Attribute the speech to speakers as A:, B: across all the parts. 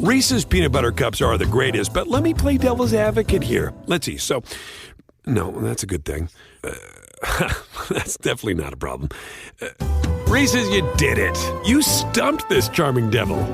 A: Reese's peanut butter cups are the greatest, but let me play devil's advocate here. Let's see. So, no, that's a good thing. That's definitely not a problem. Reese's, you did it. You stumped this charming devil.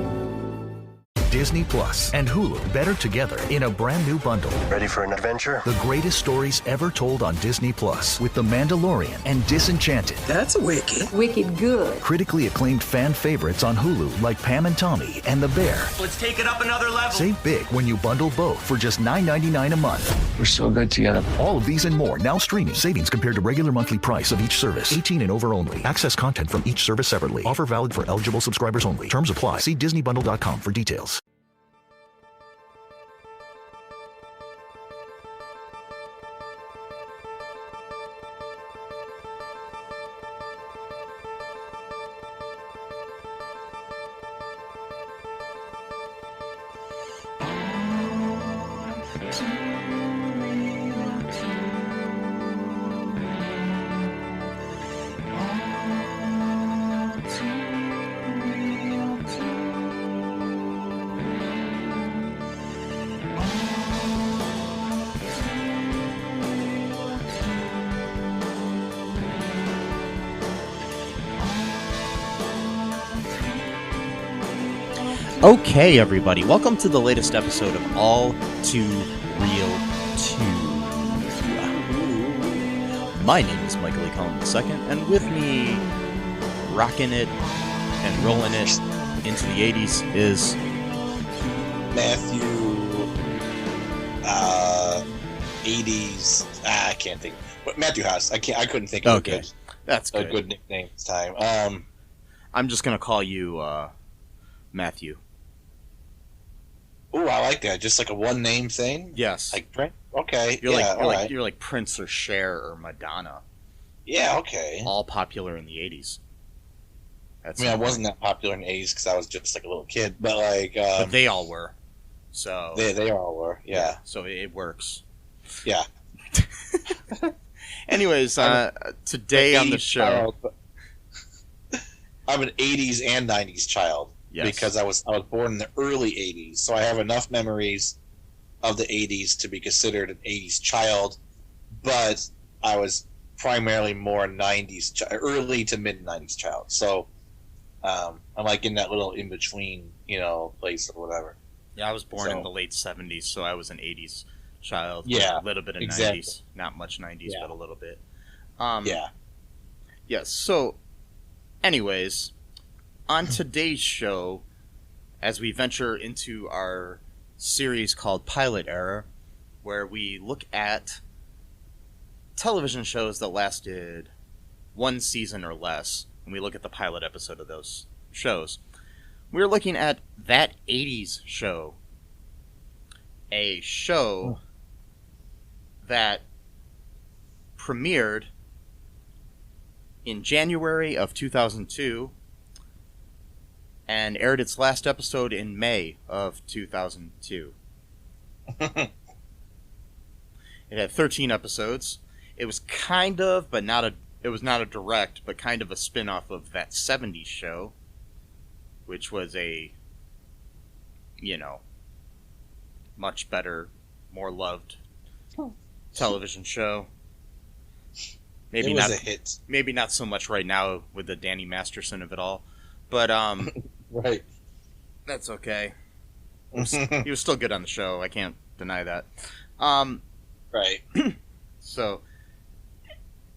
B: Disney Plus and Hulu better together in a brand new bundle.
C: Ready for an adventure?
B: The greatest stories ever told on Disney Plus with The Mandalorian and Disenchanted.
D: That's wicked.
E: Wicked good.
B: Critically acclaimed fan favorites on Hulu like Pam and Tommy and The Bear.
D: Let's take it up another level.
B: Save big when you bundle both for just $9.99 a month.
C: We're so good together.
B: All of these and more now streaming. Savings compared to regular monthly price of each service. 18 and over only. Access content from each service separately. Offer valid for eligible subscribers only. Terms apply. See DisneyBundle.com for details.
F: Okay, everybody, welcome to the latest episode of All Too Real 2. My name is Michael Lee Collins II, and with me, rocking it and rolling it into the 80s is...
G: Matthew, 80s, I can't think. But Matthew Haas, I couldn't think of
F: That's
G: a
F: good.
G: good nickname this time.
F: I'm just going to call you Matthew.
G: Ooh, I like that. Just like a one name thing.
F: Yes.
G: Like Brent. Okay.
F: You're like Prince or Cher or Madonna.
G: Yeah. Okay.
F: All popular in the 80s.
G: I wasn't that popular in the 80s because I was just like a little kid, but like.
F: But they all were. So.
G: They all were. Yeah.
F: So it works.
G: Yeah.
F: Anyways, today on the show,
G: I'm an 80s and 90s child.
F: Yes.
G: Because I was born in the early 80s, so I have enough memories of the 80s to be considered an 80s child, but I was primarily more 90s, early to mid 90s child. So I'm like in that little in between, place or whatever.
F: Yeah, I was born in the late 70s, so I was an 80s child.
G: Yeah,
F: a little bit of
G: exactly.
F: 90s, not much 90s, but a little bit.
G: Yeah.
F: Yes. So, anyways. On today's show, as we venture into our series called Pilot Era, where we look at television shows that lasted one season or less, and we look at the pilot episode of those shows, we're looking at That 80s Show, a show that premiered in January of 2002, and aired its last episode in May of 2002. It had 13 episodes. It was kind of, but not a. It was not a direct, but kind of a spin-off of That 70s Show, which was a, much better, more loved television show. Maybe
G: it was
F: not
G: a hit.
F: Maybe not so much right now with the Danny Masterson of it all, but
G: right.
F: That's okay. He was still good on the show. I can't deny that.
G: Right.
F: So,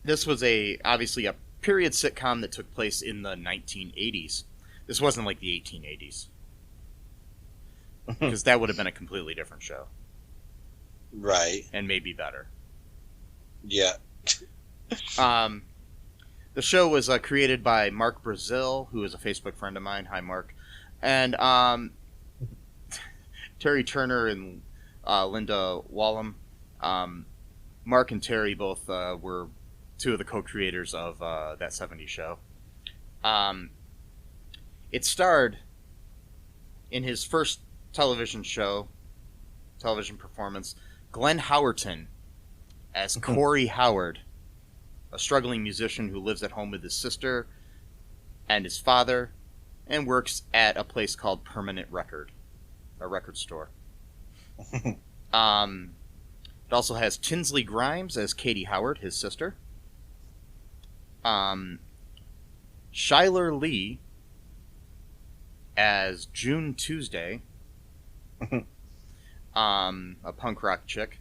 F: this was obviously a period sitcom that took place in the 1980s. This wasn't like the 1880s. Because that would have been a completely different show.
G: Right.
F: And maybe better.
G: Yeah.
F: The show was created by Mark Brazil, who is a Facebook friend of mine. Hi, Mark. And Terry Turner and Linda Wallum. Mark and Terry both were two of the co-creators of That 70s Show. It starred in his first television performance, Glenn Howerton as Corey Howard, a struggling musician who lives at home with his sister and his father, and works at a place called Permanent Record. a record store. It also has Tinsley Grimes as Katie Howard, his sister. Chyler Leigh as June Tuesday, a punk rock chick.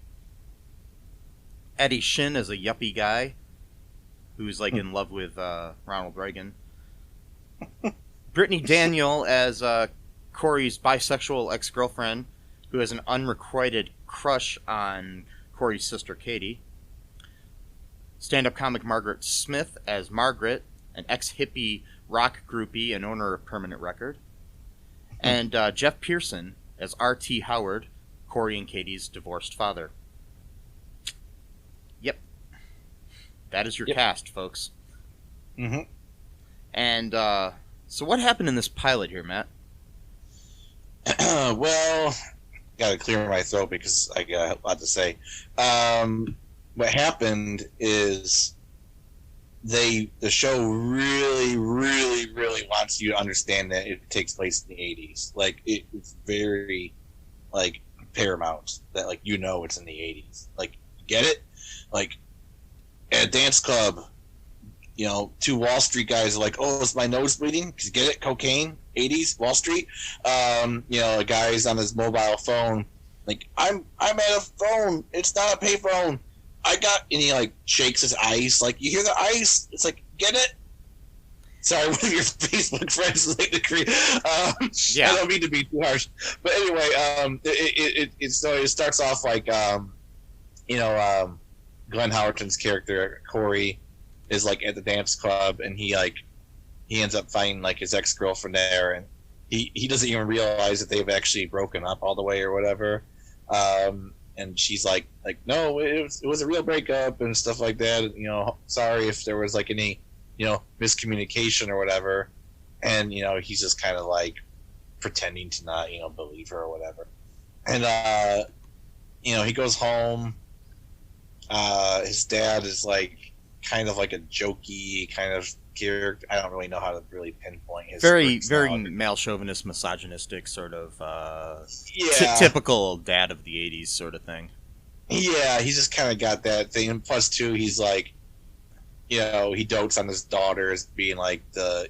F: Eddie Shin as a yuppie guy who's like in love with Ronald Reagan. Brittany Daniel as Corey's bisexual ex-girlfriend who has an unrequited crush on Corey's sister Katie. Stand-up comic Margaret Smith as Margaret, an ex-hippie rock groupie and owner of Permanent Record. And Geoff Pierson as R.T. Howard, Corey and Katie's divorced father. Yep. That is your cast, folks.
G: Mm-hmm.
F: And so what happened in this pilot here, Matt?
G: Well, gotta clear my throat because I got a lot to say. What happened is the show really wants you to understand that it takes place in the 80s. Like, it's very, like, paramount that, like, it's in the 80s. Like, you get it? Like, at a dance club, two Wall Street guys are like, oh, is my nose bleeding? Because you get it? Cocaine, 80s, Wall Street. A guy's on his mobile phone, like, I'm at a phone. It's not a payphone. And he, like, shakes his ice. Like, you hear the ice? It's like, get it? Sorry, one of your Facebook friends is like the Korean. I don't mean to be too harsh. But anyway, it starts off like, Glenn Howerton's character, Corey, is, like, at the dance club, and he ends up finding, like, his ex-girlfriend there, and he doesn't even realize that they've actually broken up all the way or whatever. And she's like, no, it was a real breakup and stuff like that. Sorry if there was, like, any, miscommunication or whatever. And, he's just kind of, like, pretending to not, believe her or whatever. And, he goes home. His dad is, like, kind of like a jokey kind of character. I don't really know how to really pinpoint his
F: very male chauvinist, misogynistic sort of typical dad of the 80s sort of thing. Yeah,
G: he's just kind of got that thing. And plus, too, he's like, he dotes on his daughter as being like the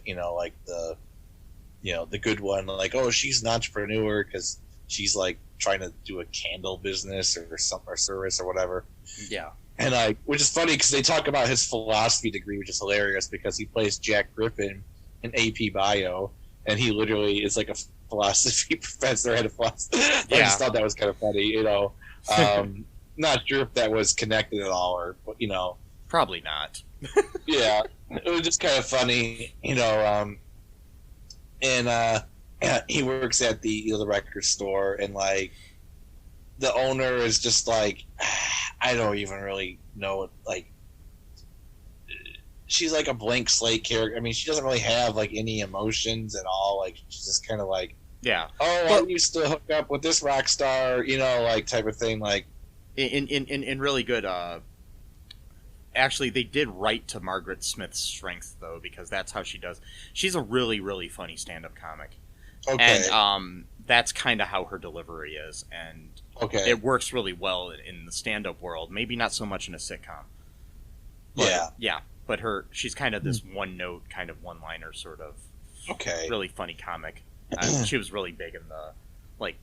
G: good one. Like, oh, she's an entrepreneur because she's like trying to do a candle business or service or whatever.
F: Yeah.
G: And which is funny because they talk about his philosophy degree, which is hilarious because he plays Jack Griffin in AP Bio, and he literally is like a philosophy professor at a philosophy. Yeah. I just thought that was kind of funny, Not sure if that was connected at all, or
F: probably not.
G: Yeah, it was just kind of funny, And he works at the record store, and like the owner is just like, I don't even really know, like, she's like a blank slate character. I mean, she doesn't really have like any emotions at all. Like, she's just kind of like,
F: yeah,
G: I used to hook up with this rock star, like type of thing. Like,
F: in really good. Actually, they did write to Margaret Smith's strength though, because that's how she does. She's a really funny stand-up comic. Okay. And that's kind of how her delivery is, and it works really well in the stand-up world. Maybe not so much in a sitcom. But, yeah. But she's kind of this one-note, kind of one-liner sort of really funny comic. She was really big in the, like,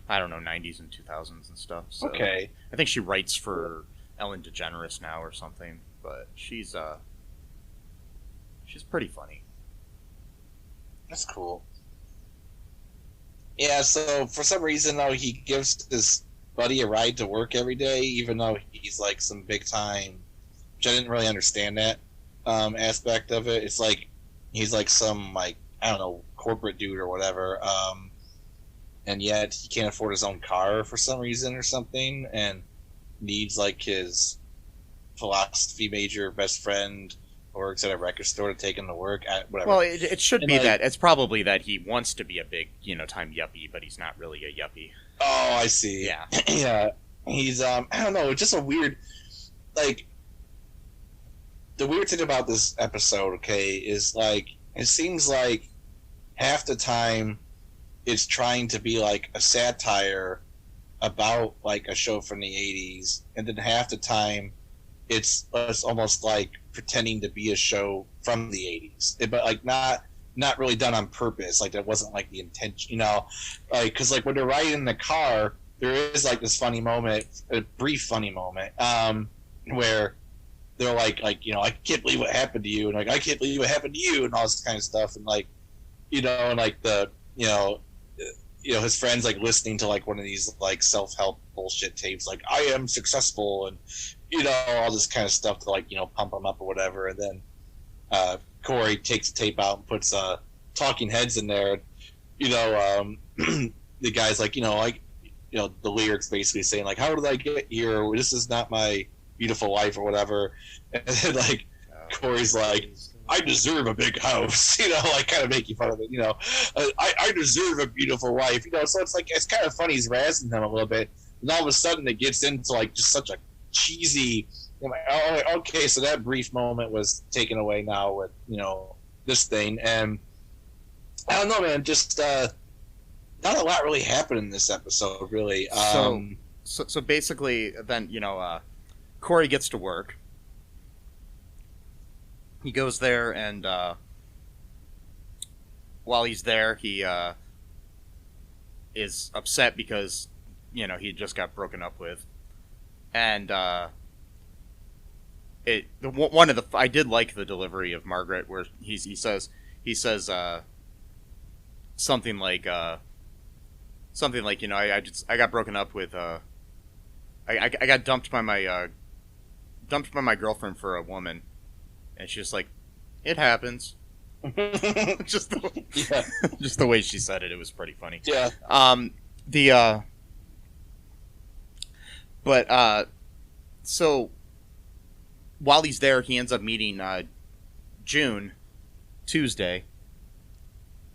F: I don't know, 90s and 2000s and stuff. So I think she writes for Ellen DeGeneres now or something. But she's pretty funny.
G: That's cool. Yeah, so for some reason, though, he gives his buddy a ride to work every day, even though he's like some big time. Which I didn't really understand that aspect of it. It's like he's like some, like, I don't know, corporate dude or whatever, and yet he can't afford his own car for some reason or something, and needs like his philosophy major best friend works at a record store to take him to work at whatever.
F: Well, it should be that it's probably that he wants to be a big, time yuppie, but he's not really a yuppie.
G: Oh, I see.
F: Yeah.
G: Yeah. He's I don't know, it's just a weird, like, the weird thing about this episode, is like, it seems like half the time it's trying to be like a satire about like a show from the 80s, and then half the time it's almost like pretending to be a show from the 80s, but like not really done on purpose. Like that wasn't like the intention, you know, like because like when they're riding in the car, there is like this funny moment, a brief funny moment, where they're like you know, I can't believe what happened to you, and like I can't believe what happened to you, and all this kind of stuff, and like, you know, and like the you know his friends like listening to like one of these like self-help bullshit tapes, like I am successful, and you know, all this kind of stuff to like, you know, pump them up or whatever, and then Corey takes the tape out and puts Talking Heads in there. You know, the guy's like, you know, like, you know, the lyrics basically saying like, how did I get here? This is not my beautiful life or whatever. And then like Corey's like, I deserve a big house, you know, like kind of making fun of it, you know. I deserve a beautiful wife, you know. So it's like, it's kind of funny. He's razzing him a little bit, and all of a sudden it gets into like just such a cheesy. I'm like, oh, okay, so that brief moment was taken away now with, you know, this thing, and I don't know, man. Just not a lot really happened in this episode, really.
F: So basically, then, you know, Corey gets to work. He goes there, and while he's there, he is upset because, you know, he just got broken up with, and I did like the delivery of Margaret, where he says something like you know, I got broken up with I got dumped by my girlfriend for a woman. And she's like, it happens. just the way she said it, it was pretty funny.
G: Yeah.
F: So while he's there, he ends up meeting June Tuesday,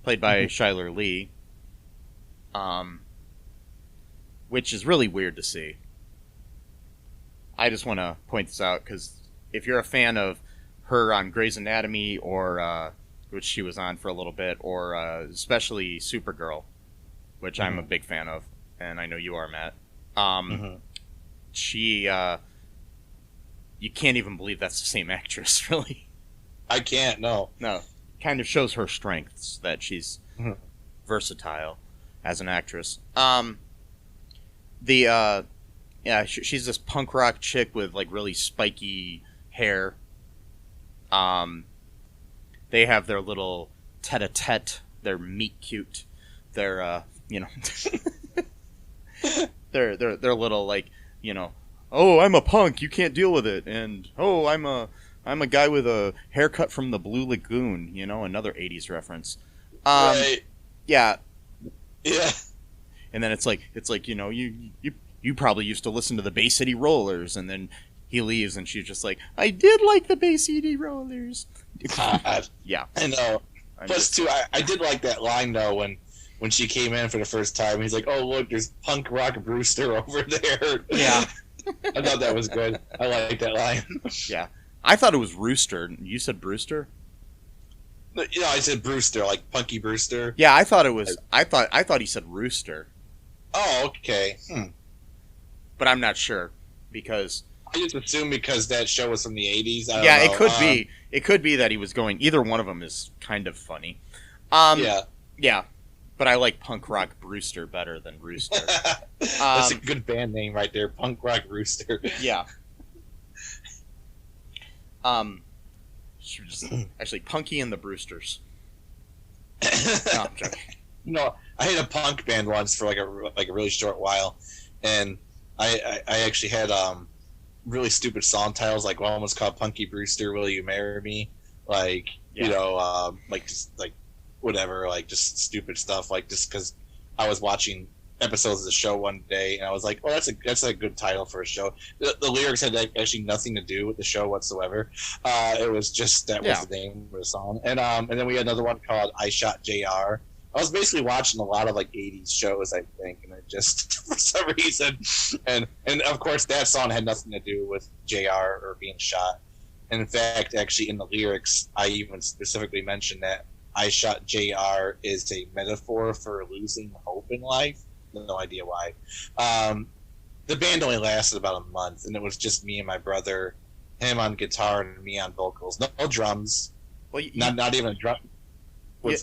F: played by Chyler Leigh, which is really weird to see. I just want to point this out because if you're a fan of her on Grey's Anatomy, or which she was on for a little bit, or especially Supergirl, which I'm a big fan of, and I know you are, Matt. She, you can't even believe that's the same actress, really.
G: I can't. No.
F: Kind of shows her strengths, that she's versatile as an actress. She's this punk rock chick with like really spiky hair. They have their little tete-a-tete, their meet cute, their you know, their little like, you know, oh, I'm a punk, you can't deal with it, and oh, I'm a guy with a haircut from the Blue Lagoon, you know, another 80s reference.
G: Right.
F: Yeah.
G: Yeah.
F: And then it's like you know, you probably used to listen to the Bay City Rollers, and then he leaves, and she's just like, I did like the Bay City Rollers.
G: God.
F: Yeah.
G: I know. Plus, too, I did like that line, though, when she came in for the first time. He's like, oh, look, there's Punk Rock Brewster over there.
F: Yeah.
G: I thought that was good. I like that line.
F: Yeah. I thought it was Rooster. You said Brewster?
G: You know, I said Brewster, like Punky Brewster.
F: Yeah, I thought it was... I thought he said Rooster.
G: Oh, okay.
F: But I'm not sure, because...
G: I just assume because that show was from the 80s.
F: Yeah, it could be. It could be that he was going... Either one of them is kind of funny.
G: Yeah.
F: Yeah. But I like Punk Rock Brewster better than Rooster.
G: That's a good band name right there, Punk Rock Rooster.
F: Yeah. Actually, Punky and the Brewsters. No, I'm joking.
G: No, I had a punk band once for like a really short while, and I actually had really stupid song titles, like one was called Punky Brewster, Will You Marry Me? Like, yeah. You know, like just like whatever, like just stupid stuff, like just because I was watching episodes of the show one day, and I was like, "Oh, that's a good title for a show." The lyrics had actually nothing to do with the show whatsoever. It was just that was the name of the song, and then we had another one called "I Shot Jr." I was basically watching a lot of like '80s shows, I think, and it just for some reason, and of course that song had nothing to do with JR or being shot. And in fact, actually in the lyrics, I even specifically mentioned that I Shot JR is a metaphor for losing hope in life. No idea why. The band only lasted about a month, and it was just me and my brother, him on guitar and me on vocals. No drums.
F: Well,
G: not even a drum.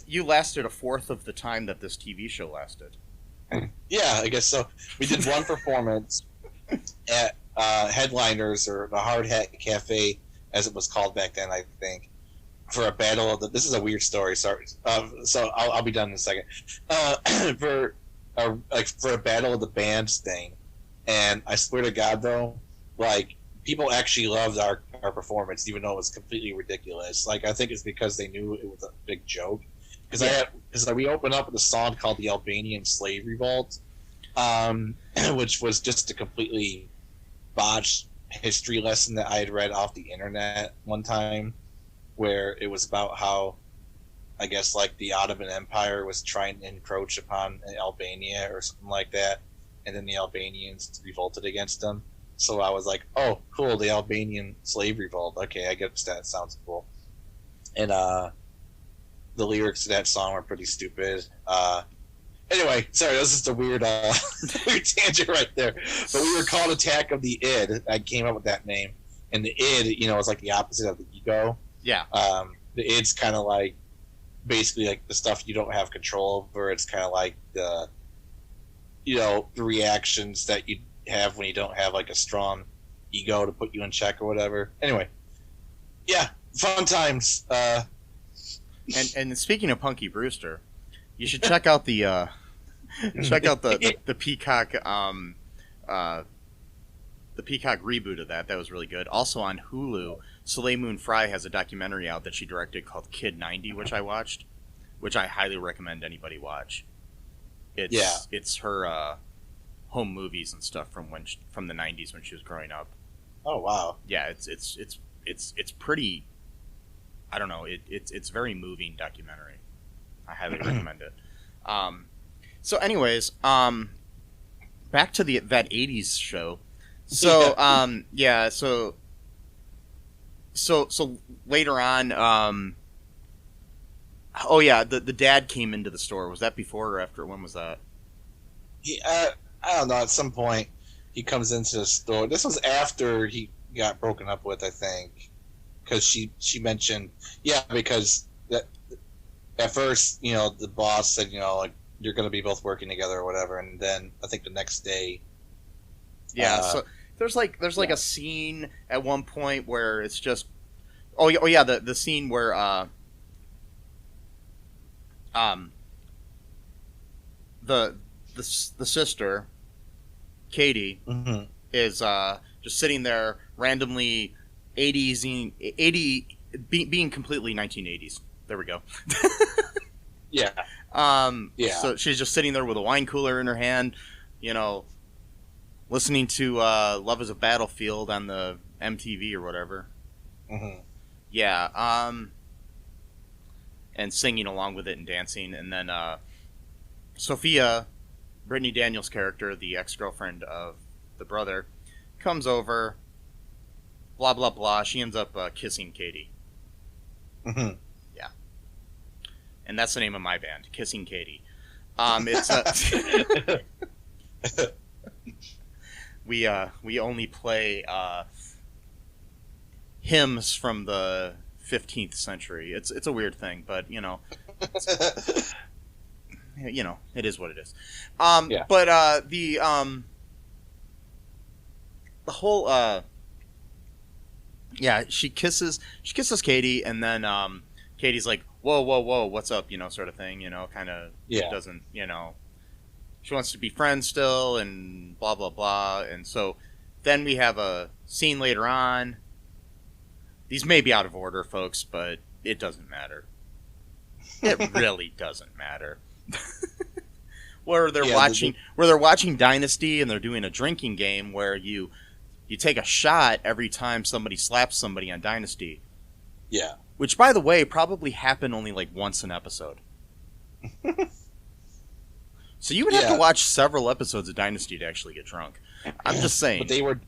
F: You lasted a fourth of the time that this TV show lasted.
G: Yeah, I guess so. We did one performance at Headliners, or the Hard Hat Cafe, as it was called back then, I think, for a battle of the. This is a weird story. Sorry. So I'll be done in a second. For a battle of the bands thing, and I swear to God, though, like people actually loved our performance, even though it was completely ridiculous. Like I think it's because they knew it was a big joke. Because we opened up with a song called "The Albanian Slave Revolt," which was just a completely botched history lesson that I had read off the internet one time, where it was about how, I guess, like the Ottoman Empire was trying to encroach upon Albania or something like that, and then the Albanians revolted against them. So I was like, "Oh, cool! The Albanian Slave Revolt. Okay, I guess that sounds cool." And the lyrics to that song were pretty stupid. Anyway, sorry, that was just a weird, weird tangent right there. But we were called Attack of the Id. I came up with that name, and the id, is like the opposite of the ego.
F: Yeah.
G: The id's kind of like basically like the stuff you don't have control over. It's kind of like the reactions that you have when you don't have like a strong ego to put you in check or whatever. Anyway, yeah, fun times.
F: And speaking of Punky Brewster, you should check out the Peacock the Peacock reboot of that. That was really good. Also on Hulu, Soleil Moon Frye has a documentary out that she directed called Kid 90, which I watched, which I highly recommend anybody watch. It's her home movies and stuff from the 90s when she was growing up.
G: Oh wow.
F: Yeah, it's pretty. I don't know. It's a very moving documentary. I highly recommend it. So, anyways, back to that '80s show. So, So later on, the dad came into the store. Was that before or after? When was that?
G: I don't know. At some point, he comes into the store. This was after he got broken up with, I think, because she mentioned, because at first, the boss said, like, you're going to be both working together or whatever, and then I think the next day.
F: Yeah. So there's like a scene at one point where it's just, the scene where the sister, Katie,
G: mm-hmm.
F: is just sitting there randomly being completely 1980s. There we go.
G: Yeah.
F: So she's just sitting there with a wine cooler in her hand, listening to Love is a Battlefield on the MTV or whatever.
G: Mm-hmm.
F: Yeah. And singing along with it and dancing. And then Sophia, Brittany Daniel's character, the ex-girlfriend of the brother, comes over, blah, blah, blah. She ends up kissing Katie.
G: Mm-hmm.
F: Yeah. And that's the name of my band, Kissing Katie. It's we only play hymns from the 15th century. It's a weird thing, but it is what it is. But the whole she kisses Katie, and then Katie's like, whoa, what's up, sort of thing, kind of doesn't, she wants to be friends still, and blah, blah, blah. And so then we have a scene later on. These may be out of order, folks, but it doesn't matter. It really doesn't matter. Where they're watching Dynasty, and they're doing a drinking game where you take a shot every time somebody slaps somebody on Dynasty.
G: Yeah.
F: Which, by the way, probably happened only like once an episode. So you would have to watch several episodes of Dynasty to actually get drunk. I'm just saying.
G: But they were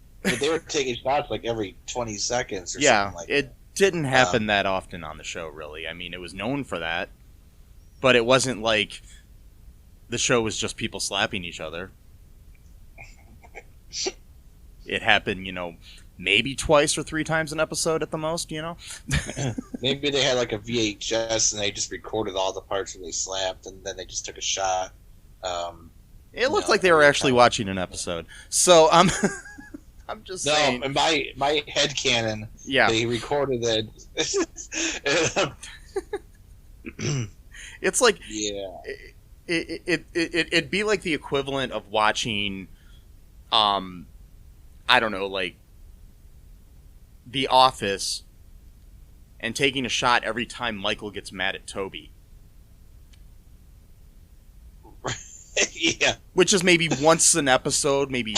G: taking shots like every 20 seconds or something like that.
F: It didn't happen that often on the show, really. I mean, it was known for that. but it wasn't like the show was just people slapping each other. It happened, maybe twice or 3 times an episode at the most,
G: Maybe they had like a VHS and they just recorded all the parts where they slapped, and then they just took a shot.
F: It looked like they were actually watching an episode. So I'm just saying.
G: No, in my headcanon, they recorded it.
F: It's like,
G: yeah,
F: it'd be like the equivalent of watching, I don't know, like The Office, and taking a shot every time Michael gets mad at Toby.
G: Yeah,
F: which is maybe once an episode, maybe.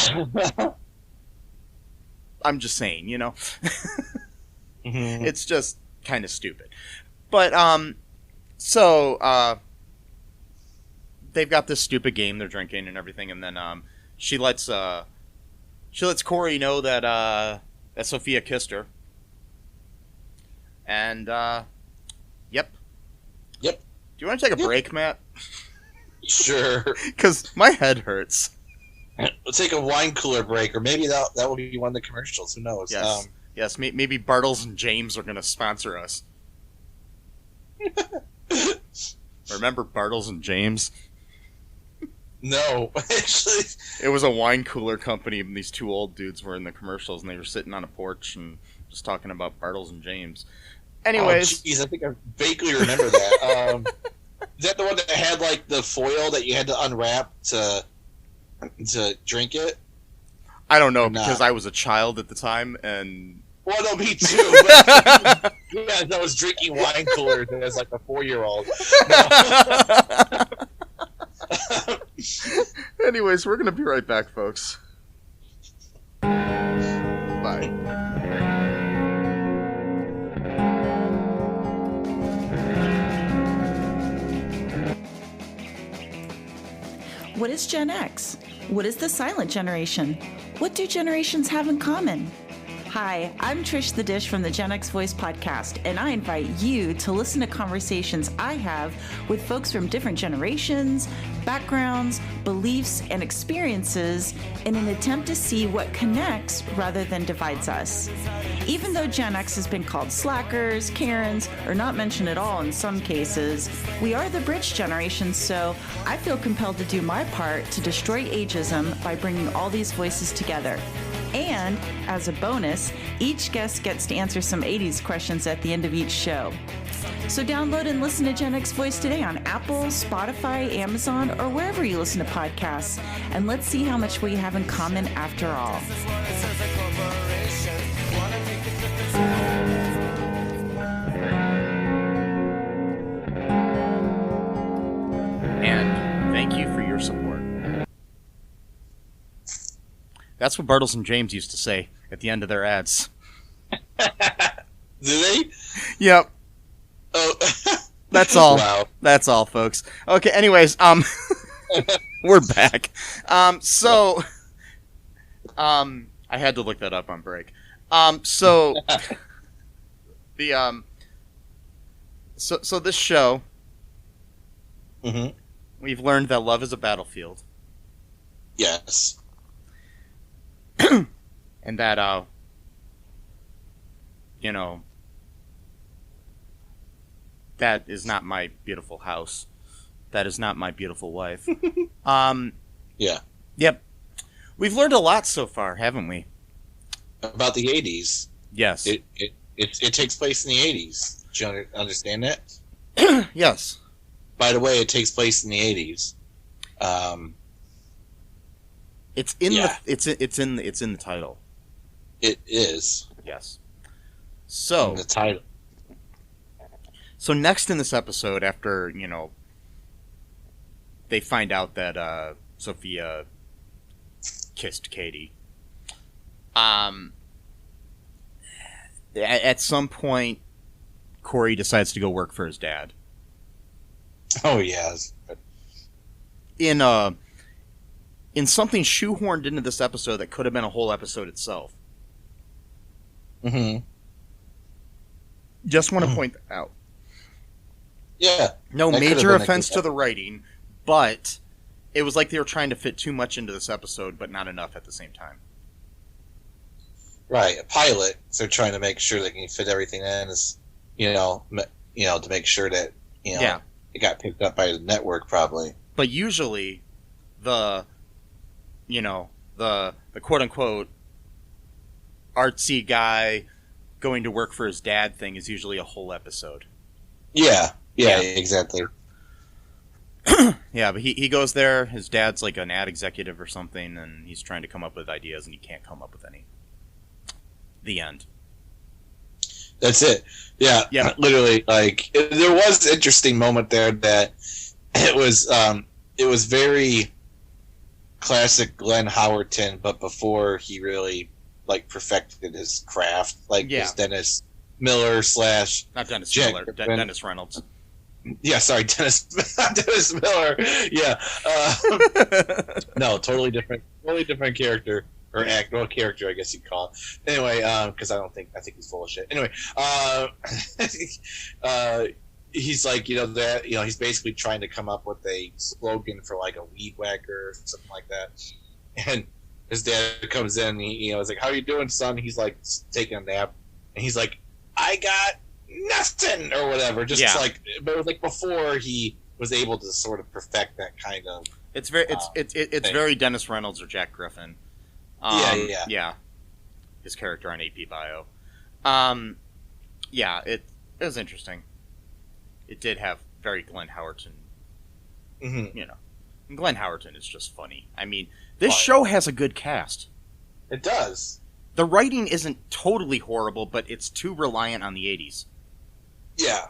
F: I'm just saying,
G: Mm-hmm.
F: It's just kind of stupid. But so they've got this stupid game they're drinking and everything, and then she lets Corey know that Sophia kissed her. And yep. Do you want to take a break, Matt?
G: Sure.
F: Because my head hurts.
G: We'll take a wine cooler break, or maybe that will be one of the commercials. Who knows?
F: Yes. Yes. Maybe Bartles and James are going to sponsor us. Remember Bartles and James?
G: No, actually.
F: It was a wine cooler company, and these 2 old dudes were in the commercials, and they were sitting on a porch and just talking about Bartles and James. Anyways.
G: Oh, jeez, I think I vaguely remember that. Is that the one that had, like, the foil that you had to unwrap to drink it?
F: I don't know, because I was a child at the time, and...
G: Well, no, me too. But, yeah, I was drinking wine coolers as, like, a 4-year-old.
F: Anyways, we're going to be right back, folks. Bye.
E: What is Gen X? What is the silent generation? What do generations have in common? Hi, I'm Trish the Dish from the Gen X Voice podcast, and I invite you to listen to conversations I have with folks from different generations, backgrounds, beliefs, and experiences in an attempt to see what connects rather than divides us. Even though Gen X has been called slackers, Karens, or not mentioned at all in some cases, we are the bridge generation, so I feel compelled to do my part to destroy ageism by bringing all these voices together. And, as a bonus, each guest gets to answer some 80s questions at the end of each show. So download and listen to Gen X Voice today on Apple, Spotify, Amazon, or wherever you listen to podcasts. And let's see how much we have in common after all.
F: And thank you for your support. That's what Bartles and James used to say at the end of their ads.
G: Do they?
F: Yep.
G: Oh.
F: That's all.
G: Wow.
F: That's all, folks. Okay, anyways, we're back. I had to look that up on break. So this show,
G: Mm-hmm.
F: we've learned that love is a battlefield.
G: Yes.
F: And that, that is not my beautiful house. That is not my beautiful wife.
G: Yeah.
F: Yep. We've learned a lot so far, haven't we?
G: About the 80s.
F: Yes.
G: It takes place in the 80s. Do you understand that?
F: Yes.
G: By the way, it takes place in the 80s.
F: It's in
G: Yeah.
F: it's in the title.
G: It is.
F: Yes. So
G: The title.
F: So next in this episode, after, they find out that Sophia kissed Katie, at some point, Corey decides to go work for his dad.
G: Oh, yes.
F: In something shoehorned into this episode that could have been a whole episode itself.
G: Mm-hmm.
F: Just want to point that out.
G: Yeah.
F: No
G: That could've
F: major
G: been a
F: offense
G: good
F: to the writing, but it was like they were trying to fit too much into this episode, but not enough at the same time.
G: Right, a pilot. So they're trying to make sure they can fit everything in, as to make sure that it got picked up by the network, probably.
F: But usually, the quote unquote artsy guy going to work for his dad thing is usually a whole episode.
G: Yeah, exactly.
F: Yeah, but he goes there. His dad's like an ad executive or something, and he's trying to come up with ideas, and he can't come up with any. The end.
G: That's it. Yeah. Literally, like there was an interesting moment there that it was very classic Glenn Howerton, but before he really like perfected his craft, his Dennis Miller /
F: not Dennis
G: Jack
F: Miller,
G: Griffin.
F: Dennis Reynolds.
G: Yeah, sorry, Dennis Miller. Yeah, no, totally different character or act. Well, character, I guess you'd call it. Anyway, because I think he's full of shit. Anyway, he's like, he's basically trying to come up with a slogan for like a weed whacker or something like that, and his dad comes in. And he's like, "How you doing, son?" He's like taking a nap, and he's like, "I got nothing," or whatever. But it was like before he was able to sort of perfect that kind of.
F: It's very Dennis Reynolds or Jack Griffin. Yeah. His character on AP Bio. It was interesting. It did have very Glenn Howerton. Mm-hmm. And Glenn Howerton is just funny. I mean, this show has a good cast.
G: It does.
F: The writing isn't totally horrible, but it's too reliant on the 80s.
G: Yeah.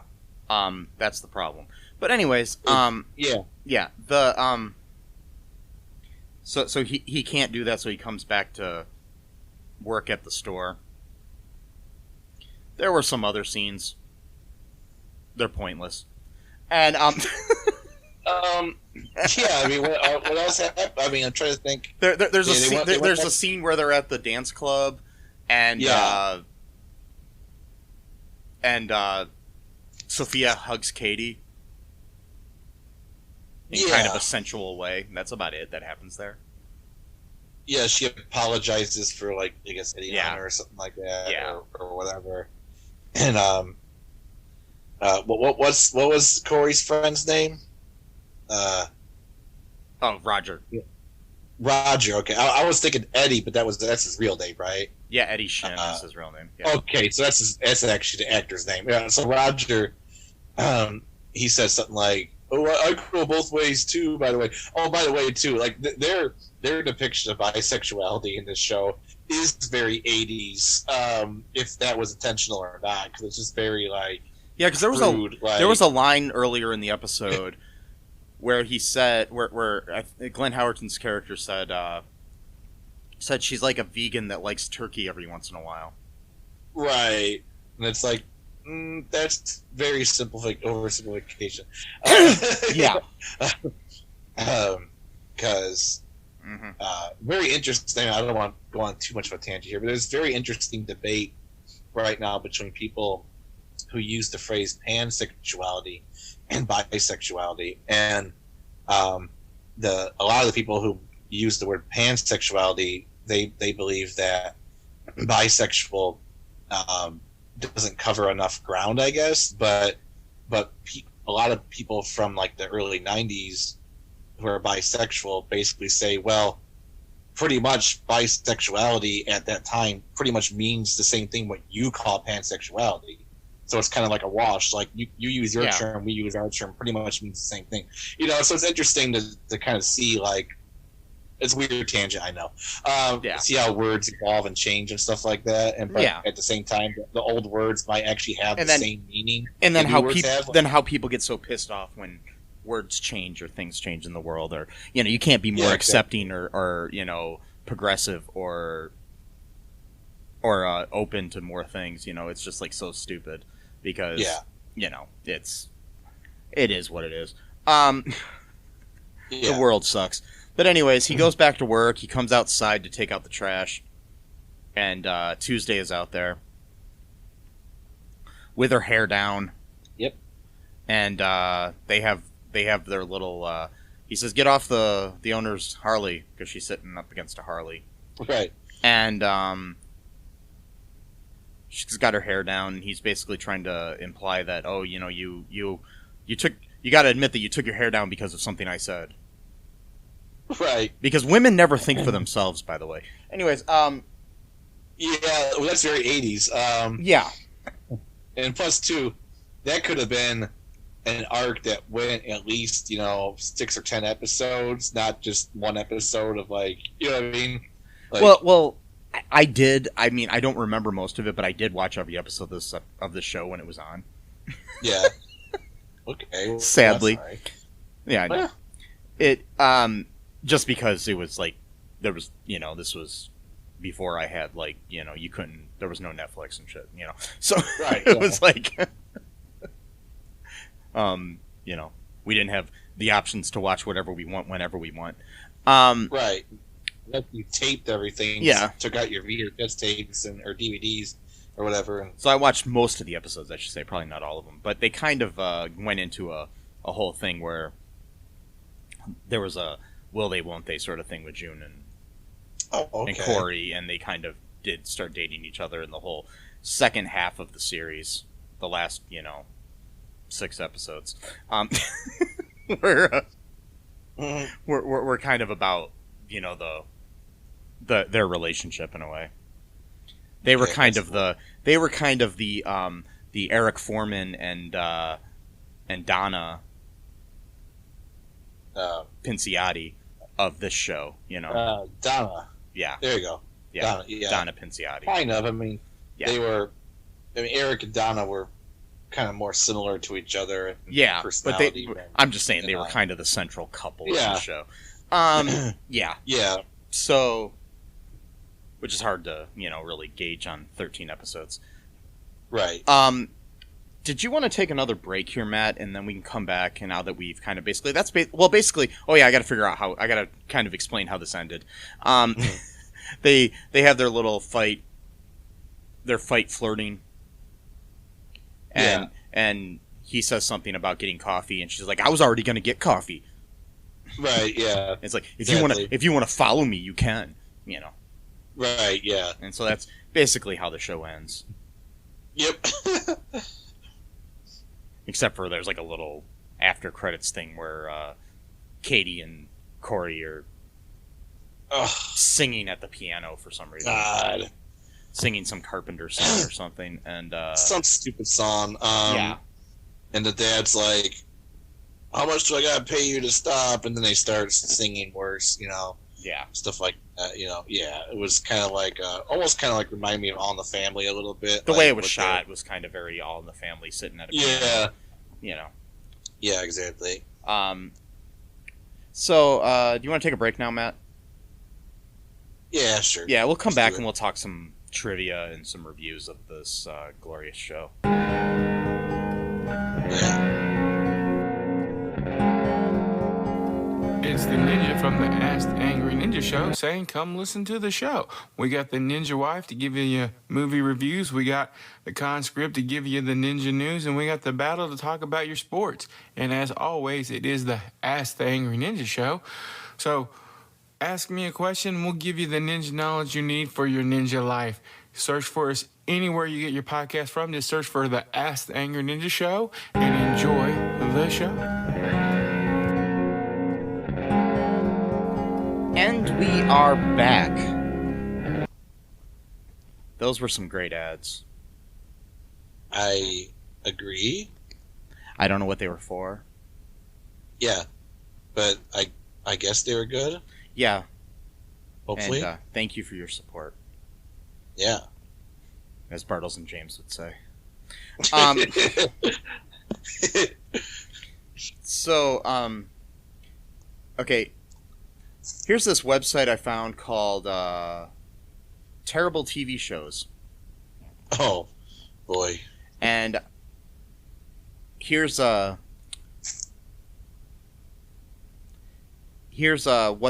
F: That's the problem. But anyways, So he can't do that, so he comes back to work at the store. There were some other scenes. They're pointless. And
G: I mean, what else happened? I mean, I'm trying to think.
F: There's a scene where they're at the dance club, and Sophia hugs Katie in kind of a sensual way. That's about it that happens there.
G: Yeah, she apologizes for, like, I guess, hitting on her or something like that, or whatever. And what was Corey's friend's name?
F: Roger.
G: Yeah. Roger. Okay, I was thinking Eddie, but that's his real name, right?
F: Yeah, Eddie Shin is his real name. Yeah.
G: Okay, so that's actually the actor's name. Yeah, so Roger, he says something like, "Oh, I go both ways too." By the way, too, like their depiction of bisexuality in this show is very 80s, if that was intentional or not, because it's just very like
F: because there was a line earlier in the episode where he said where Glenn Howerton's character said she's like a vegan that likes turkey every once in a while.
G: Right, and it's like. That's very oversimplification. Because very interesting. I don't want to go on too much of a tangent here, but there's very interesting debate right now between people who use the phrase pansexuality and bisexuality, and a lot of the people who use the word pansexuality, they believe that bisexual doesn't cover enough ground, I guess, but a lot of people from like the early 90s who are bisexual basically say, well, pretty much bisexuality at that time pretty much means the same thing what you call pansexuality. So it's kind of like a wash. Like you use your term, we use our term, pretty much means the same thing. So it's interesting to kind of see, like, it's a weird tangent, I know. See how words evolve and change and stuff like that, but at the same time, the old words might actually have same meaning.
F: And then how people get so pissed off when words change or things change in the world, or you can't be more accepting or progressive or open to more things. It's just like so stupid because it is what it is. The world sucks. But anyways, he goes back to work. He comes outside to take out the trash. And Tuesday is out there with her hair down.
G: Yep.
F: and they have their little. He says, "Get off the owner's Harley," because she's sitting up against a Harley.
G: Right.
F: And she's got her hair down, and he's basically trying to imply that, oh, you know, you got to admit that you took your hair down because of something I said.
G: Right.
F: Because women never think for themselves, by the way. Anyways,
G: yeah, well, that's very 80s.
F: Yeah.
G: And plus, too, that could have been an arc that went at least, 6 or 10 episodes, not just one episode of, like, you know what I mean? Like,
F: Well, I did. I mean, I don't remember most of it, but I did watch every episode of this show when it was on.
G: Yeah. Okay. Well,
F: Sadly.
G: that's all right.
F: Yeah, I know.
G: Yeah.
F: It, just because it was, like, there was, this was before I had, like, there was no Netflix and shit, So,
G: Right,
F: it
G: yeah.
F: was like, we didn't have the options to watch whatever we want whenever we want.
G: Right. Like you taped everything.
F: Yeah.
G: Took out your VHS tapes or DVDs or whatever. And
F: So I watched most of the episodes, I should say, probably not all of them, but they kind of went into a whole thing where there was a will they, won't they sort of thing with June and Corey, and they kind of did start dating each other in the whole second half of the series, the last, 6 episodes. We're kind of about, their relationship in a way. They were kind of the Eric Foreman and Donna Pinciotti of this show,
G: Donna.
F: Yeah.
G: There you go.
F: Yeah.
G: Donna, yeah.
F: Donna Pinciotti.
G: Kind of. I mean,
F: Yeah.
G: Eric and Donna were kind of more similar to each other. In
F: Yeah, but
G: personality.
F: I'm just saying they were kind of the central couple of the show. Yeah.
G: Yeah.
F: So, which is hard to, really gauge on 13 episodes.
G: Right.
F: Did you want to take another break here, Matt, and then we can come back? And now that we've kind of basically, oh yeah, I got to figure out I got to kind of explain how this ended. They have their little fight, flirting, and he says something about getting coffee, and she's like, I was already going to get coffee.
G: Right. Yeah.
F: It's like if
G: Exactly.
F: you want to follow me, you can,
G: Right. Yeah.
F: And so that's basically how the show ends.
G: Yep.
F: Except for there's like a little after credits thing where Katie and Corey are singing at the piano for some reason.
G: God.
F: Singing some Carpenter song or something, and
G: Some stupid song.
F: yeah,
G: And the dad's like, how much do I gotta pay you to stop? And then they start singing worse,
F: yeah,
G: stuff like that, Yeah, it was kind of like, almost kind of like remind me of All in the Family a little bit.
F: the
G: like,
F: way it was
G: with
F: shot was kind of very All in the Family, sitting at a
G: Yeah.
F: piano,
G: Yeah, exactly.
F: So, do you want to take a break now, Matt?
G: Yeah, sure.
F: Yeah, we'll come
G: Let's
F: back
G: do it.
F: and we'll talk some trivia and some reviews of this glorious show.
G: Yeah.
H: It's the ninja from the Ask the Angry Ninja Show saying, come listen to the show. We got the ninja wife to give you your movie reviews. We got the conscript to give you the ninja news. And we got the battle to talk about your sports. And as always, it is the Ask the Angry Ninja Show. So ask me a question, and we'll give you the ninja knowledge you need for your ninja life. Search for us anywhere you get your podcast from. Just search for the Ask the Angry Ninja Show and enjoy the show.
F: And we are back. Those were some great ads.
G: I agree.
F: I don't know what they were for.
G: Yeah. But I guess they were good.
F: Yeah.
G: Hopefully.
F: And thank you for your support,
G: Yeah.
F: as Bartles and James would say. So, okay. Here's this website I found called Terrible TV Shows.
G: Oh, boy.
F: And here's what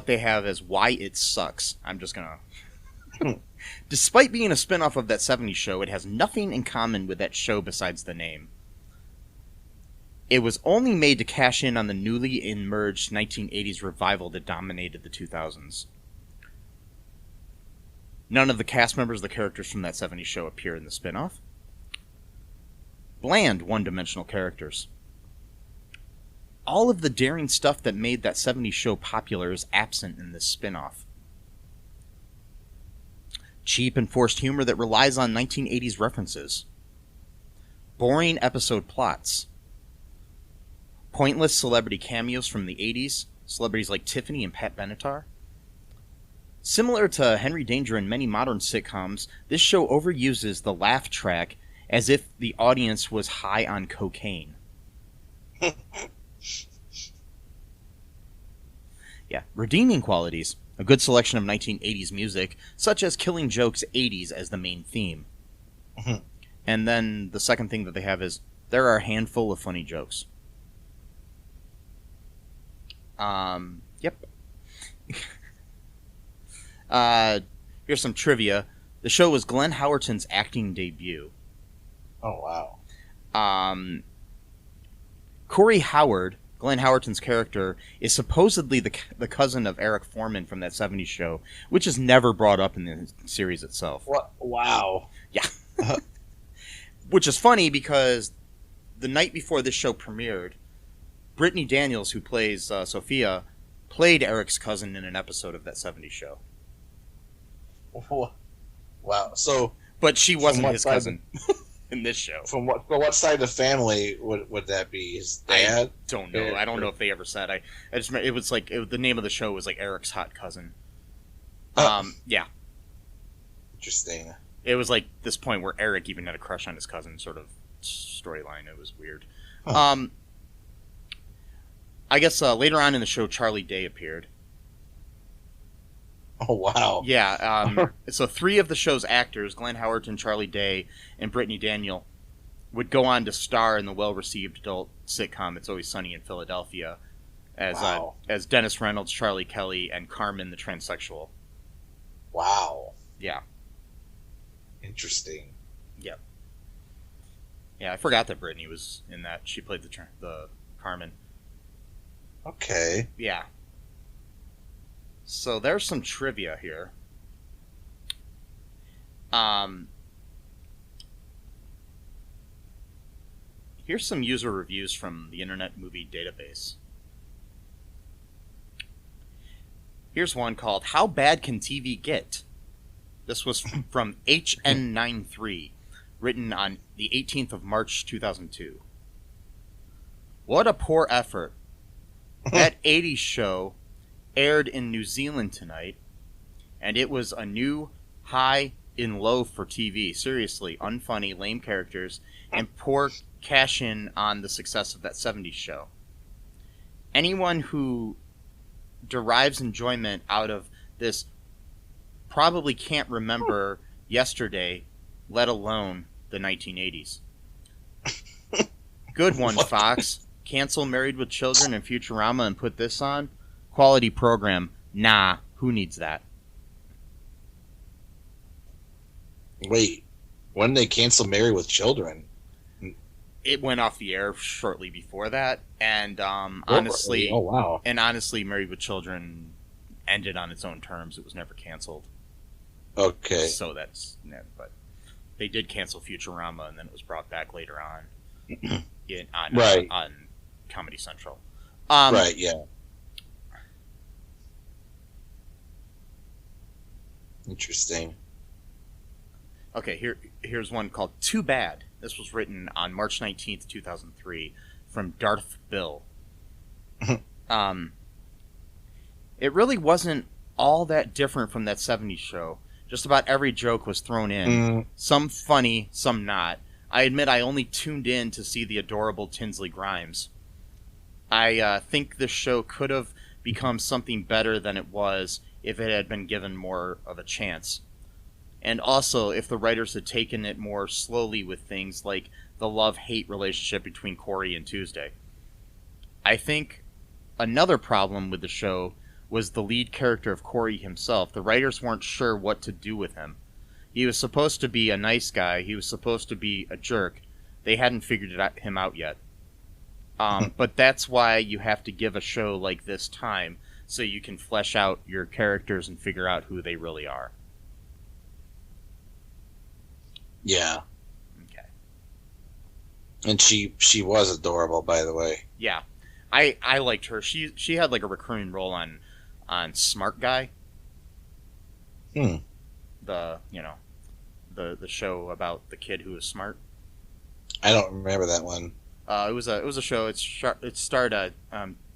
F: they have as Why It Sucks. I'm just gonna... Despite being a spin-off of that 70s show, it has nothing in common with that show besides the name. It was only made to cash in on the newly emerged 1980s revival that dominated the 2000s. None of the cast members of the characters from that 70s show appear in the spin-off. Bland, one-dimensional characters. All of the daring stuff that made that 70s show popular is absent in this spin-off. Cheap and forced humor that relies on 1980s references. Boring episode plots. Pointless celebrity cameos from the 80s, celebrities like Tiffany and Pat Benatar. Similar to Henry Danger and many modern sitcoms, this show overuses the laugh track as if the audience was high on cocaine. Yeah, redeeming qualities. A good selection of 1980s music, such as Killing Joke's 80s as the main theme. And then the second thing that they have is, there are a handful of funny jokes. Yep. Here's some trivia. The show was Glenn Howerton's acting debut.
G: Oh, wow.
F: Corey Howard, Glenn Howerton's character, is supposedly the cousin of Eric Foreman from that 70s show, which is never brought up in the series itself.
G: What? Wow.
F: Yeah. Which is funny because the night before this show premiered, Brittany Daniel, who plays Sophia, played Eric's cousin in an episode of that 70s show.
G: Wow. So,
F: but she wasn't his cousin in this show.
G: From what side of the family would that be? His dad?
F: I don't know. I don't know if they ever said. I just remember it was like the name of the show was like Eric's hot cousin. Yeah.
G: Interesting.
F: It was like this point where Eric even had a crush on his cousin, sort of storyline. It was weird.
G: Huh.
F: I guess later on in the show, Charlie Day appeared.
G: Oh, wow.
F: Yeah. So 3 of the show's actors, Glenn Howerton, Charlie Day, and Brittany Daniel, would go on to star in the well-received adult sitcom It's Always Sunny in Philadelphia as Dennis Reynolds, Charlie Kelly, and Carmen the transsexual.
G: Wow.
F: Yeah.
G: Interesting.
F: Yep. Yeah, I forgot that Brittany was in that. She played the Carmen.
G: Okay.
F: Yeah. So there's some trivia here. Here's some user reviews from the Internet Movie Database. Here's one called How Bad Can TV Get? This was from HN93, written on the 18th of March 2002. What a poor effort. That 80s show aired in New Zealand tonight, and it was a new high in low for TV. Seriously, unfunny, lame characters, and poor cash-in on the success of that 70s show. Anyone who derives enjoyment out of this probably can't remember yesterday, let alone the 1980s. Good one, Fox. Cancel Married with Children and Futurama and put this on? Quality program. Nah, who needs that?
G: Wait, when did they cancel Married with Children?
F: It went off the air shortly before that, and honestly,
G: oh wow,
F: and honestly, Married with Children ended on its own terms. It was never canceled.
G: Okay,
F: so that's but they did cancel Futurama, and then it was brought back later on. On Comedy Central.
G: Right, yeah. Interesting.
F: Okay, here's one called Too Bad. This was written on March 19th, 2003, from Darth Bill. It really wasn't all that different from that 70s show. Just about every joke was thrown in. Some funny, some not. I admit I only tuned in to see the adorable Tinsley Grimes. I think this show could have become something better than it was if it had been given more of a chance. And also, if the writers had taken it more slowly with things like the love-hate relationship between Corey and Tuesday. I think another problem with the show was the lead character of Corey himself. The writers weren't sure what to do with him. He was supposed to be a nice guy. He was supposed to be a jerk. They hadn't figured him out yet. But that's why you have to give a show like this time so you can flesh out your characters and figure out who they really are.
G: Yeah.
F: Okay.
G: And she was adorable, by the way.
F: Yeah. I liked her. She had like a recurring role on Smart Guy. The show about the kid who was smart.
G: I don't remember that one.
F: It was a show. It starred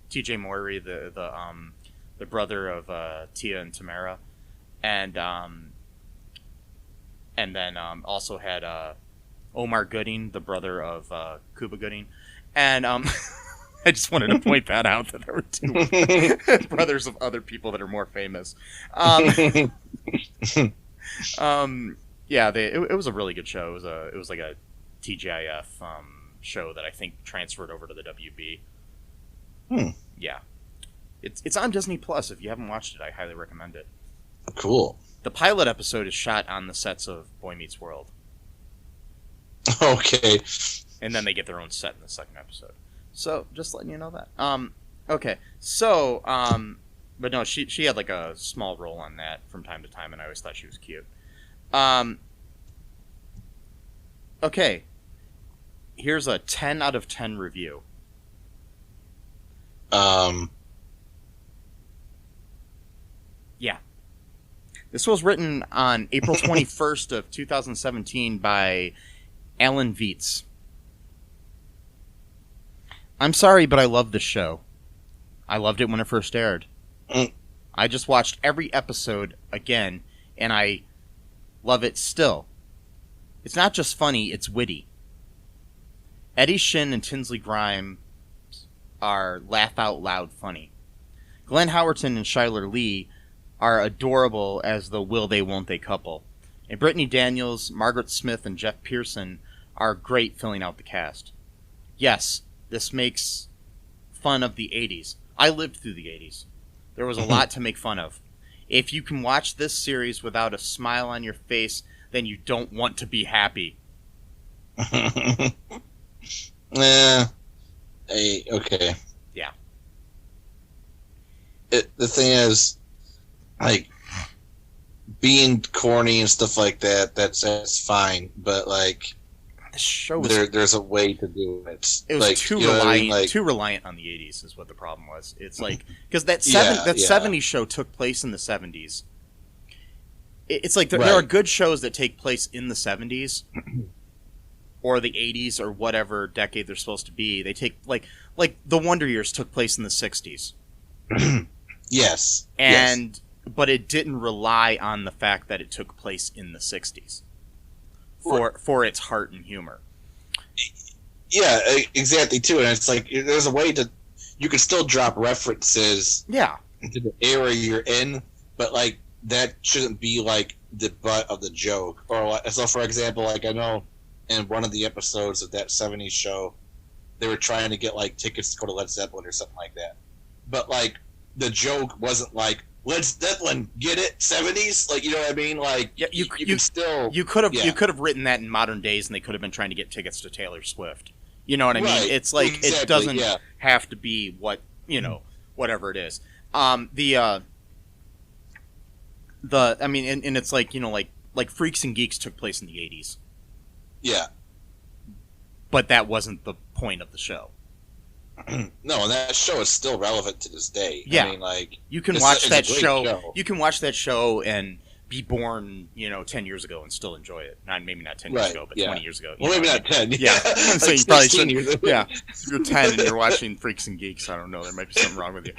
F: T.J. Mowry, the brother of Tia and Tamara, and then also had Omar Gooding, the brother of Cuba Gooding, and I just wanted to point that out, that there were two brothers of other people that are more famous. Yeah, it was a really good show. It was like a TGIF show that I think transferred over to the WB. Yeah, it's on Disney Plus. If you haven't watched it, I highly recommend it.
G: Cool.
F: The pilot episode is shot on the sets of Boy Meets World.
G: Okay.
F: And then they get their own set in the second episode. So, just letting you know that. Okay. So, but no, she had like a small role on that from time to time, and I always thought she was cute. Okay. Here's a 10 out of 10 review. Yeah. This was written on April 21st of 2017 by Alan Vietz. I'm sorry, but I love this show. I loved it when it first aired. I just watched every episode again, and I love it still. It's not just funny, it's witty. Eddie Shin and Tinsley Grimes are laugh-out-loud funny. Glenn Howerton and Chyler Leigh are adorable as the will-they-won't-they couple. And Brittany Daniels, Margaret Smith, and Geoff Pierson are great filling out the cast. Yes, this makes fun of the 80s. I lived through the 80s. There was a lot to make fun of. If you can watch this series without a smile on your face, then you don't want to be happy.
G: Okay.
F: Yeah.
G: The thing is, like, being corny and stuff like that, that's fine. But, like,
F: the show was,
G: there's a way to do it.
F: It was
G: like,
F: too
G: you know
F: reliant,
G: what I mean? Like,
F: too reliant on the 80s is what the problem was. It's like, because that 70s show took place in the 70s. It's like there are good shows that take place in the 70s or the 80s or whatever decade they're supposed to be. They take like the Wonder Years took place in the 60s.
G: Yes.
F: But it didn't rely on the fact that it took place in the 60s for its heart and humor.
G: Yeah, exactly too. And it's like there's a way to you can still drop references into the era you're in, but like that shouldn't be like the butt of the joke. Or so, for example, like I know in one of the episodes of that 70s show, they were trying to get like tickets to go to Led Zeppelin or something like that. But like the joke wasn't like Led Zeppelin, get it? 70s? Like, you know what I mean? Like,
F: yeah, you could have written that in modern days, and they could have been trying to get tickets to Taylor Swift. You know what I mean? It's like it doesn't have to be what whatever it is. I mean, and it's like like Freaks and Geeks took place in the 80s.
G: Yeah.
F: But that wasn't the point of the show.
G: No, and that show is still relevant to this day.
F: Yeah.
G: I mean, like,
F: you can watch that show. You can watch that show and be born, 10 years ago and still enjoy it. Maybe not 10 years ago, but 20 years ago.
G: Well, maybe not 10.
F: Yeah. So
G: like
F: you probably should.
G: Yeah.
F: If you're 10 and you're watching Freaks and Geeks, I don't know. There might be something wrong with you.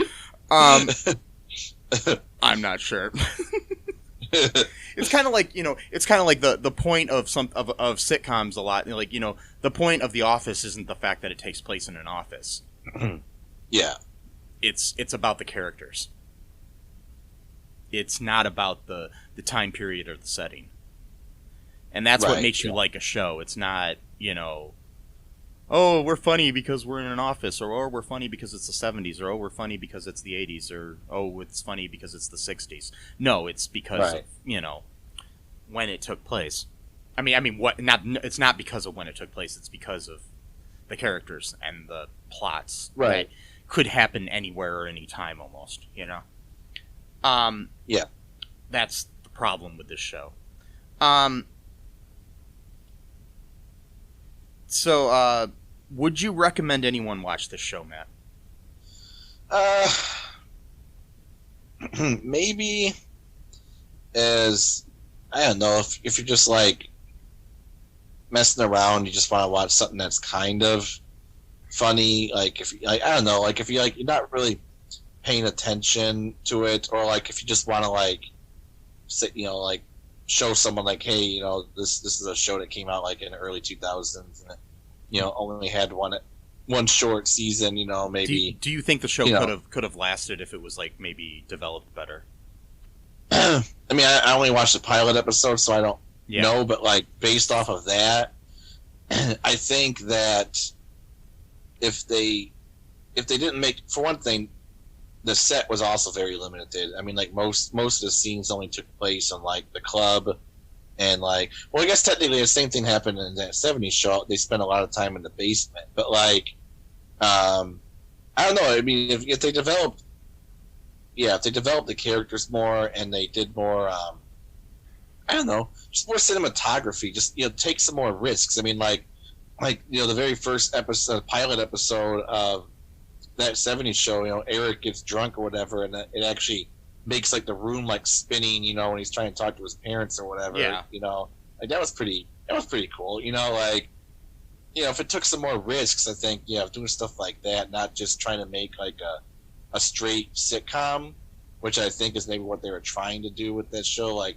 F: I'm not sure. It's kind of like the point of of sitcoms a lot. Like the point of The Office isn't the fact that it takes place in an office.
G: Yeah,
F: it's about the characters. It's not about the time period or the setting, and that's what makes you like a show. It's not oh, we're funny because we're in an office, or oh, we're funny because it's the 70s, or oh, we're funny because it's the 80s, or oh, it's funny because it's the 60s. No, it's because of, when it took place. I mean, what? It's not because of when it took place. It's because of the characters and the plots
G: Right.
F: that could happen anywhere or anytime almost, you know?
G: Yeah.
F: That's the problem with this show. So, would you recommend anyone watch this show, Matt?
G: Maybe as, I don't know, if you're just like messing around, you just want to watch something that's kind of funny, like if like, I don't know, like if you like you're not really paying attention to it, or like if you just want to like say, you know, like show someone like, hey, you know, this is a show that came out like in the early 2000s, and it, you know, only had one short season, you know, maybe.
F: Do you think the show could have lasted if it was like maybe developed better?
G: I mean, I only watched the pilot episode, so I don't know, but like based off of that, I think that if they didn't make, for one thing, the set was also very limited. I mean, like most of the scenes only took place on like the club, and like, well, I guess technically the same thing happened in that 70s show. They spent a lot of time in the basement, but like, I don't know. I mean, if they developed, if they developed the characters more and they did more, I don't know, just more cinematography, just, you know, take some more risks. I mean, like, you know, the very first pilot episode of that 70s show, you know, Eric gets drunk or whatever, and it actually makes like the room like spinning, you know, when he's trying to talk to his parents or whatever.
F: Yeah.
G: You know, like that was pretty cool. You know, like, you know, if it took some more risks, I think, doing stuff like that, not just trying to make like a straight sitcom, which I think is maybe what they were trying to do with that show. Like,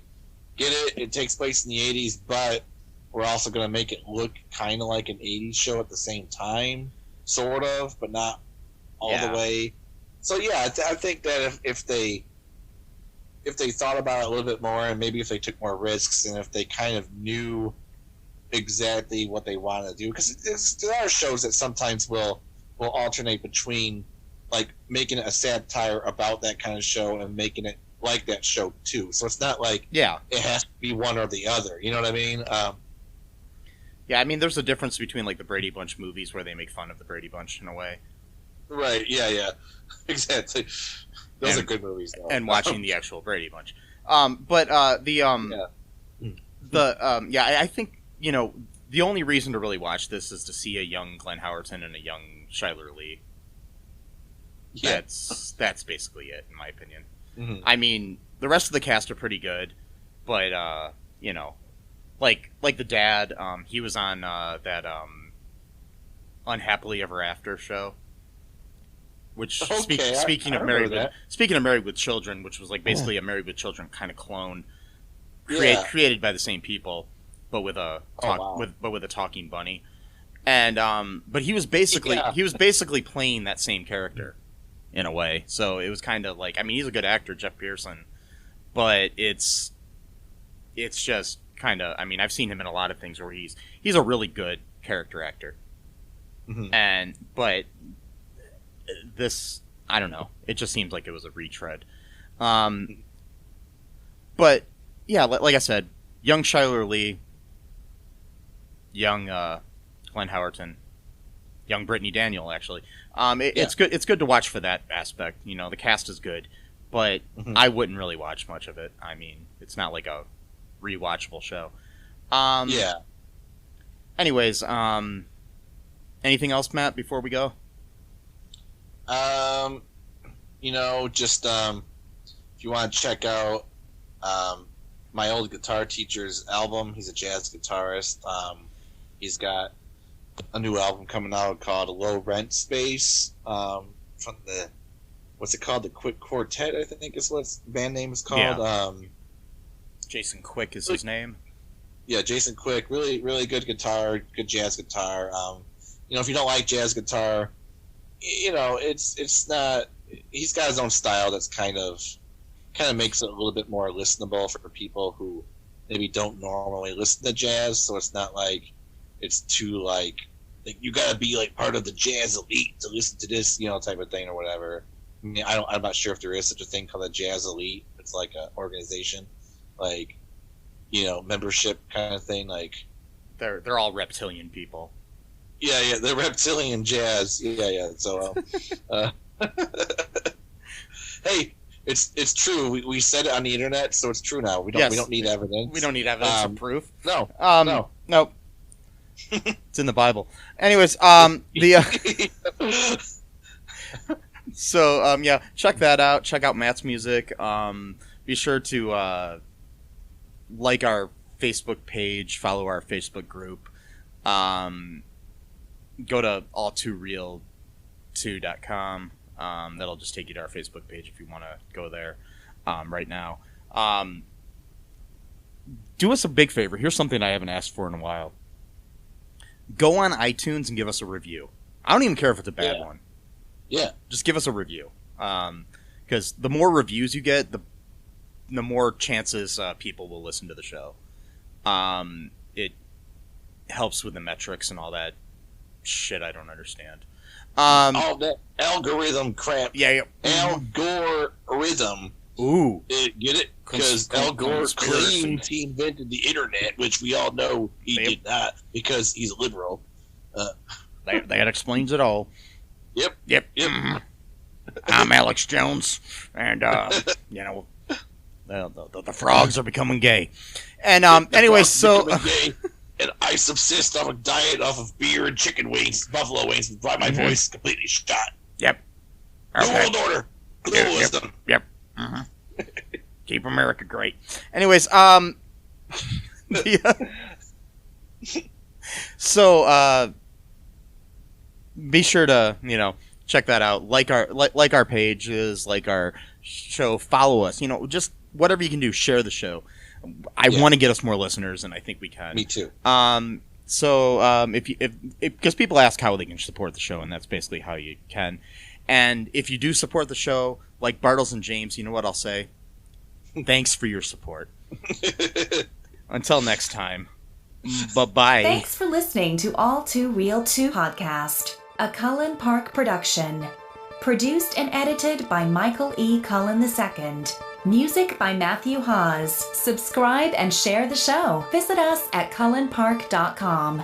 G: get it? It takes place in the 80s, but we're also going to make it look kind of like an 80s show at the same time, sort of, but not all the way. So I think that if they thought about it a little bit more, and maybe if they took more risks, and if they kind of knew exactly what they want to do, because there are shows that sometimes will alternate between like making it a satire about that kind of show and making it like that show too. So it's not like it has to be one or the other. You know what I mean?
F: I mean, there's a difference between like the Brady Bunch movies where they make fun of the Brady Bunch in a way.
G: Right. Yeah. Exactly. Those are good movies, though.
F: And watching the actual Brady Bunch. I think, you know, the only reason to really watch this is to see a young Glenn Howerton and a young Chyler Leigh.
G: Yeah.
F: That's basically it, in my opinion.
G: Mm-hmm.
F: I mean, the rest of the cast are pretty good, but you know, like the dad, he was on that Unhappily Ever After show. Which speaking of Married with Children, which was like basically a Married with Children kind of clone, created by the same people, but with a talking bunny, and but he was basically playing that same character in a way. So it was kind of like, I mean, he's a good actor, Geoff Pierson, but it's just kind of, I mean, I've seen him in a lot of things where he's a really good character actor, but this, I don't know, it just seems like it was a retread. But yeah, like I said, young Chyler Leigh, young Glenn Howerton, young Brittany Daniel, actually. It's good. It's good to watch for that aspect. You know, the cast is good, but I wouldn't really watch much of it. I mean, it's not like a rewatchable show. Anyways, anything else, Matt, before we go?
G: You know, just if you want to check out my old guitar teacher's album, he's a jazz guitarist. He's got a new album coming out called Low Rent Space, from the, what's it called? The Quick Quartet, I think is what the band name is called.
F: Yeah. Jason Quick is his name.
G: Yeah, Jason Quick, really, really good guitar, good jazz guitar. You know, if you don't like jazz guitar, you know, it's not. He's got his own style that's kind of makes it a little bit more listenable for people who maybe don't normally listen to jazz. So it's not like it's too like you got to be like part of the jazz elite to listen to this, you know, type of thing or whatever. I mean, I'm not sure if there is such a thing called a jazz elite. It's like an organization, like, you know, membership kind of thing. Like
F: they're all reptilian people.
G: Yeah, the reptilian jazz. Yeah. So, hey, it's true. We said it on the internet, so it's true now. We don't need evidence.
F: We don't need evidence or proof.
G: No.
F: No. It's in the Bible. Anyways, So, check that out. Check out Matt's music. Be sure to like our Facebook page, follow our Facebook group. Go to all2real2.com. That'll just take you to our Facebook page if you want to go there right now. Do us a big favor. Here's something I haven't asked for in a while. Go on iTunes and give us a review. I don't even care if it's a bad one.
G: Yeah.
F: Just give us a review. Because the more reviews you get, the more chances people will listen to the show. It helps with the metrics and all that shit I don't understand.
G: All that algorithm crap.
F: Yeah.
G: Algorithm.
F: Ooh.
G: Get it? Because Al Gore claims he invented the internet, which we all know he did not, because he's a liberal.
F: That explains it all.
G: Yep.
F: Mm-hmm. I'm Alex Jones, and the frogs are becoming gay. And anyway, so
G: gay, and I subsist on a diet off of beer and chicken wings, buffalo wings, and my voice completely shot.
F: Yep.
G: New World Order. Globalism.
F: Yep. Mm-hmm. Keep America great. Anyways, so be sure to check that out. Like our pages, like our show, follow us. Just whatever you can do, share the show. I want to get us more listeners, and I think we can.
G: Me too.
F: So if because people ask how they can support the show, and that's basically how you can. And if you do support the show, like Bartles and James, you know what I'll say? Thanks for your support. Until next time. Bye-bye.
I: Thanks for listening to All Too Real 2 podcast, a Cullen Park production. Produced and edited by Michael E. Cullen II. Music by Matthew Hawes. Subscribe and share the show. Visit us at cullenpark.com.